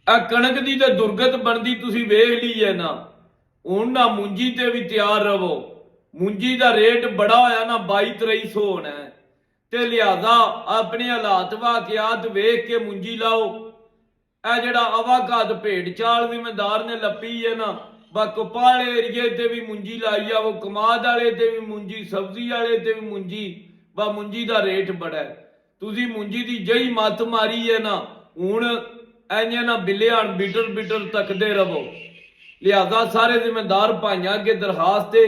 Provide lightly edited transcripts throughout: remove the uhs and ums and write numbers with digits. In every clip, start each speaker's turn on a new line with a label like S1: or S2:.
S1: ਆ ਕਣਕ ਦੀ ਤੇ ਦੁਰਗਤ ਬਣਦੀ ਤੁਸੀਂ ਵੇਖ ਲਈ ਹੈ ਨਾ। ਹੁਣ ਨਾ ਮੁੰਜੀ ਤੇ ਵੀ ਤਿਆਰ ਰਵੋ। ਮੁੰਜੀ ਦਾ ਰੇਟ ਬੜਾ ਹੋਇਆ ਨਾ 22-2300 ਹੋਣਾ ਹੈ, ਤੇ ਲਿਹਾਜ਼ਾ ਆਪਣੇ ਹਾਲਾਤ ਵਾਕਿਆਤ ਵੇਖ ਕੇ ਮੁੰਜੀ ਲਾਓ। ਇਹ ਜਿਹੜਾ ਅਵਾਕਾਦ ਭੇਡ ਚਾਲ ਜ਼ਿਮੀਂਦਾਰ ਨੇ ਲੱਪੀ ਹੈ ਨਾ, ਬਾ ਕਪਾਲ ਏਰੀਏ ਤੇ ਵੀ ਮੁੰਜੀ ਲਾਈ ਆ, ਉਹ ਕਮਾਦ ਵਾਲੇ ਤੇ ਵੀ ਮੁੰਜੀ, ਸਬਜ਼ੀ ਵਾਲੇ ਤੇ ਵੀ ਮੁੰਜੀ। ਬਾ ਮੁੰਜੀ ਦਾ ਰੇਟ ਬੜਾ ਹੈ। ਤੁਸੀਂ ਮੁੰਜੀ ਦੀ ਜਈ ਮੱਤ ਮਾਰੀ ਹੈ ਨਾ, ਹੁਣ ਐਨੇ ਨਾ ਬਿੱਲਿਆਣ ਬਿਟਰ ਬਿਟਰ ਤੱਕਦੇ ਰਵੋ। ਲਿਹਾਜ਼ਾ ਸਾਰੇ ਜ਼ਿਮੀਂਦਾਰ ਭਾਈਆਂ ਅੱਗੇ ਦਰਖਾਸਤ ਹੈ,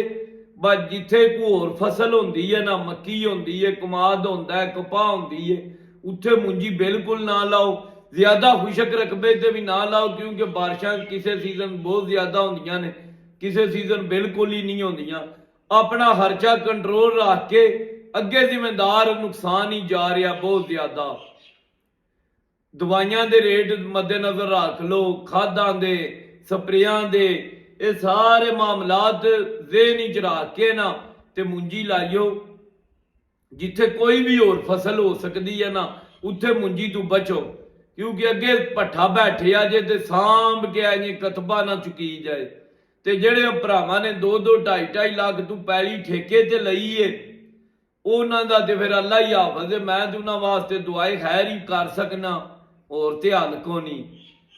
S1: ਬਸ ਜਿੱਥੇ ਕੋਈ ਹੋਰ ਫਸਲ ਹੁੰਦੀ ਹੈ ਨਾ, ਮੱਕੀ ਹੁੰਦੀ ਹੈ, ਕਮਾਦ ਹੁੰਦਾ ਹੈ, ਕਪਾਹ ਹੁੰਦੀ ਹੈ, ਉੱਥੇ ਮੁੰਜੀ ਬਿਲਕੁਲ ਨਾ ਲਾਓ। ਜ਼ਿਆਦਾ ਖੁਸ਼ਕ ਰਕਬੇ ਤੇ ਵੀ ਨਾ ਲਾਓ, ਕਿਉਂਕਿ ਬਾਰਿਸ਼ਾਂ ਕਿਸੇ ਸੀਜ਼ਨ ਬਹੁਤ ਜ਼ਿਆਦਾ ਹੁੰਦੀਆਂ ਨੇ, ਕਿਸੇ ਸੀਜ਼ਨ ਬਿਲਕੁਲ ਹੀ ਨਹੀਂ ਹੁੰਦੀਆਂ। ਆਪਣਾ ਖਰਚਾ ਕੰਟਰੋਲ ਰੱਖ ਕੇ ਅੱਗੇ ਜ਼ਿਮੀਂਦਾਰ ਨੁਕਸਾਨ ਹੀ ਜਾ ਰਿਹਾ ਬਹੁਤ ਜ਼ਿਆਦਾ। ਦਵਾਈਆਂ ਦੇ ਰੇਟ ਮੱਦੇਨਜ਼ਰ ਰੱਖ ਲਓ, ਖਾਦਾਂ ਦੇ, ਸਪਰੇਆਂ ਦੇ, ਇਹ ਸਾਰੇ ਮਾਮਲਾਤ ਜ਼ਿਹਨ ਚ ਰੱਖ ਕੇ ਨਾ ਤੇ ਮੁੰਜੀ ਲਾਇਓ। ਜਿੱਥੇ ਕੋਈ ਵੀ ਹੋਰ ਫਸਲ ਹੋ ਸਕਦੀ ਹੈ ਨਾ, ਉੱਥੇ ਮੁੰਜੀ ਤੋਂ ਬਚੋ, ਕਿਉਂਕਿ ਅੱਗੇ ਭੱਠਾ ਬੈਠੇ ਆ ਜੇ ਤੇ ਸਾਂਭ ਕੇ ਆਏ ਕਤਬਾ ਨਾ ਚੁਕੀ ਜਾਏ। ਤੇ ਜਿਹੜੇ ਭਰਾਵਾਂ ਨੇ 2-2 2.5-2.5 ਲੱਖ ਤੋਂ ਪੈਲੀ ਠੇਕੇ ਤੇ ਲਈ ਏ, ਉਹਨਾਂ ਦਾ ਤੇ ਫਿਰ ਅੱਲਾ ਹੀ ਹਾਫਜ਼ ਹੈ। ਮੈਂ ਤੇ ਉਹਨਾਂ ਵਾਸਤੇ ਦੁਆਏ ਖੈਰ ਹੀ ਕਰ ਸਕਣਾ, ਹੋਰ ਤੇ ਹੱਲ ਕੋ ਨਹੀਂ।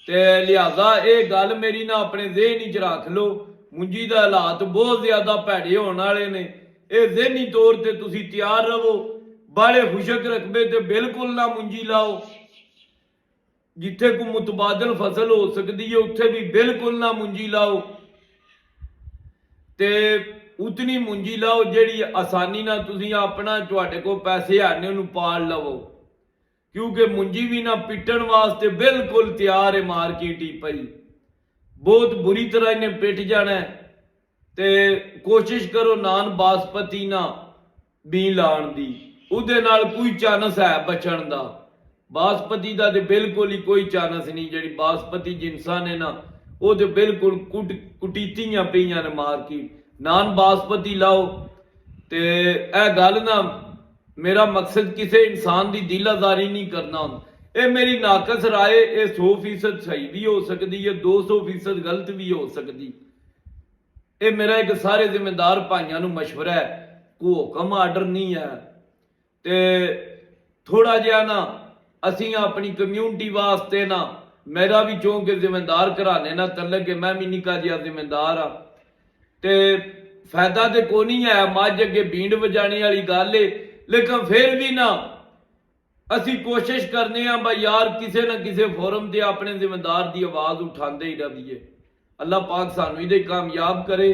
S1: ਤੇ ਲਿਹਾਜ਼ਾ ਇਹ ਗੱਲ ਮੇਰੀ ਨਾ ਆਪਣੇ ਜ਼ਿਹਨ ਚ ਰੱਖ ਲਓ। ਮੁੰਜੀ ਦਾ ਹਾਲਾਤ ਬਹੁਤ ਜ਼ਿਆਦਾ ਭੈੜੇ ਹੋਣ ਵਾਲੇ ਨੇ, ਇਹ ਜ਼ਿਹਨੀ ਤੌਰ ਤੇ ਤੁਸੀਂ ਤਿਆਰ ਰਹੋ। ਬਾਲੇ ਖੁਸ਼ਕ ਰਕਬੇ ਤੇ ਬਿਲਕੁਲ ਨਾ ਮੁੰਜੀ ਲਾਓ। ਜਿੱਥੇ ਕੋਈ ਮੁਤਬਾਦਲ ਫਸਲ ਹੋ ਸਕਦੀ ਹੈ ਉੱਥੇ ਵੀ ਬਿਲਕੁਲ ਨਾ ਮੁੰਜੀ ਲਾਓ, ਤੇ ਉਤਨੀ ਮੁੰਜੀ ਲਾਓ ਜਿਹੜੀ ਆਸਾਨੀ ਨਾਲ ਤੁਸੀਂ ਆਪਣਾ ਤੁਹਾਡੇ ਕੋਲ ਪੈਸੇ ਆਨੇ ਉਹਨੂੰ ਪਾਲ ਲਵੋ। ਕਿਉਂਕਿ ਮੁੰਜੀ ਵੀ ਨਾ ਪਿੱਟਣ ਵਾਸਤੇ ਬਿਲਕੁਲ ਤਿਆਰ ਹੈ ਮਾਰਕੀਟ ਹੀ ਪਈ, ਬਹੁਤ ਬੁਰੀ ਤਰ੍ਹਾਂ ਇਹਨੇ ਪਿੱਟ ਜਾਣਾ। ਤੇ ਕੋਸ਼ਿਸ਼ ਕਰੋ ਨਾਨ ਬਾਸਪਤੀ ਨਾ ਬੀ ਲਾਉਣ ਦੀ, ਉਹਦੇ ਨਾਲ ਕੋਈ ਚਾਂਸ ਹੈ ਬਚਣ ਦਾ। ਬਾਸਪਤੀ ਦਾ ਤੇ ਬਿਲਕੁਲ ਹੀ ਕੋਈ ਚਾਂਸ ਨਹੀਂ। ਜਿਹੜੀ ਬਾਸਪਤੀ ਜਿਨਸਾਂ ਨੇ ਨਾ, ਉਹ ਤੇ ਬਿਲਕੁਲ ਕੁਟੀਤੀਆਂ ਪਈਆਂ ਨੇ ਮਾਰਕੀਟ। ਨਾਨ ਬਾਸਪਤੀ ਲਾਓ। ਤੇ ਇਹ ਗੱਲ ਨਾ, ਮੇਰਾ ਮਕਸਦ ਕਿਸੇ ਇਨਸਾਨ ਦੀ ਦਿਲ ਆਜ਼ਾਰੀ ਨਹੀਂ ਕਰਨਾ ਹੁੰਦਾ। ਇਹ ਮੇਰੀ ਨਾਕਸ ਰਾਏ, ਇਹ 100% ਸਹੀ ਵੀ ਹੋ ਸਕਦੀ ਹੈ, 200% ਗਲਤ ਵੀ ਹੋ ਸਕਦੀ। ਇਹ ਮੇਰਾ ਇੱਕ ਸਾਰੇ ਜ਼ਿਮੀਂਦਾਰ ਭਾਈਆਂ ਨੂੰ ਮਸ਼ਵਰਾ ਹੈ, ਕੋਈ ਹੁਕਮ ਆਰਡਰ ਨਹੀਂ ਹੈ। ਤੇ ਥੋੜਾ ਜਿਹਾ ਨਾ ਅਸੀਂ ਆਪਣੀ ਕਮਿਊਨਿਟੀ ਵਾਸਤੇ ਨਾ, ਮੇਰਾ ਵੀ ਚੌਂਕ ਜ਼ਿਮੀਂਦਾਰ ਘਰਾਣੇ ਨਾਲ ਤਲਕ ਹੈ, ਮੈਂ ਵੀ ਨਿੱਕਾ ਜਿਹਾ ਜ਼ਿਮੀਂਦਾਰ ਆ। ਤੇ ਫਾਇਦਾ ਤੇ ਕੋਈ ਨਹੀਂ ਹੈ, ਮੱਝ ਅੱਗੇ ਬੀਂਡ ਵਜਾਣੇ ਵਾਲੀ ਗੱਲ ਏ, ਲੇਕਿਨ ਫਿਰ ਵੀ ਨਾ ਅਸੀਂ ਕੋਸ਼ਿਸ਼ ਕਰਨੇ ਆ ਬਈ ਯਾਰ ਕਿਸੇ ਨਾ ਕਿਸੇ ਫੋਰਮ ਤੇ ਆਪਣੇ ਜ਼ਿਮੀਂਦਾਰ ਦੀ ਆਵਾਜ਼ ਉਠਾਉਂਦੇ ਹੀ ਰਹੀਏ। ਅੱਲਾਹ ਪਾਕ ਸਾਨੂੰ ਇਹਦੇ ਕਾਮਯਾਬ ਕਰੇ।